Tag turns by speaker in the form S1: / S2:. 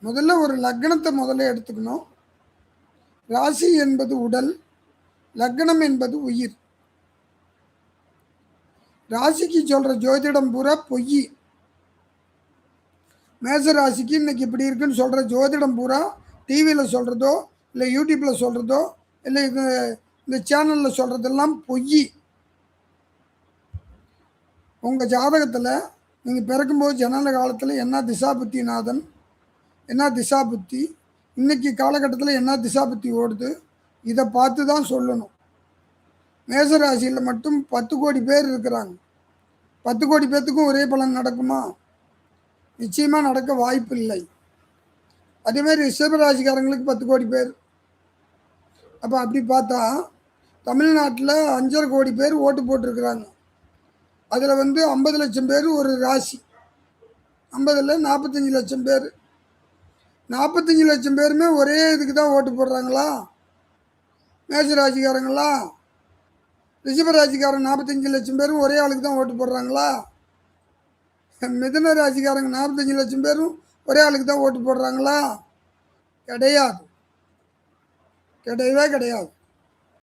S1: முதல்ல ஒரு லக்னத்தை முதல்ல எடுத்துக்கணும். ராசி என்பது உடல், லக்னம் என்பது உயிர். ராசிக்கு சொல்கிற ஜோதிடம் பூரா பொய். மேச ராசிக்கு இன்னைக்கு இப்படி இருக்குன்னு சொல்கிற ஜோதிடம் பூரா டிவியில் சொல்கிறதோ இல்லை யூடியூப்பில் சொல்கிறதோ இல்லை இந்த சேனலில் சொல்கிறதெல்லாம் பொய். உங்கள் ஜாதகத்தில் நீங்கள் பிறக்கும்போது ஜனன காலத்தில் என்ன திசாபுத்திநாதன், என்ன திசாபுத்தி, இன்றைக்கி காலகட்டத்தில் என்ன திசாபுத்தி ஓடுது, இதை பார்த்து தான் சொல்லணும். மேசராசியில் மட்டும் 10 கோடி பேர் இருக்கிறாங்க. 10 கோடி பேர்த்துக்கும் ஒரே பலன் நடக்குமா? நிச்சயமாக நடக்க வாய்ப்பு இல்லை. அதேமாதிரி ரிஷபராசிக்காரங்களுக்கு 10 கோடி பேர். அப்போ அப்படி பார்த்தா தமிழ்நாட்டில் 5.5 கோடி பேர் ஓட்டு போட்டிருக்கிறாங்க. அதில் 50 லட்சம் பேர் ஒரு ராசி, 50ல் 45 லட்சம் பேர். 45 லட்சம் பேருமே ஒரே இதுக்கு தான் ஓட்டு போடுறாங்களா? மேசராசிக்காரங்களா? ரிஷபராசிக்காரன் 45 லட்சம் பேரும் ஒரே ஆளுக்கு தான் ஓட்டு போடுறாங்களா? மிதுன ராசிக்காரங்க 45 லட்சம் பேரும் ஒரே ஆளுக்கு தான் ஓட்டு போடுறாங்களா? கிடையாது, கிடையவே கிடையாது.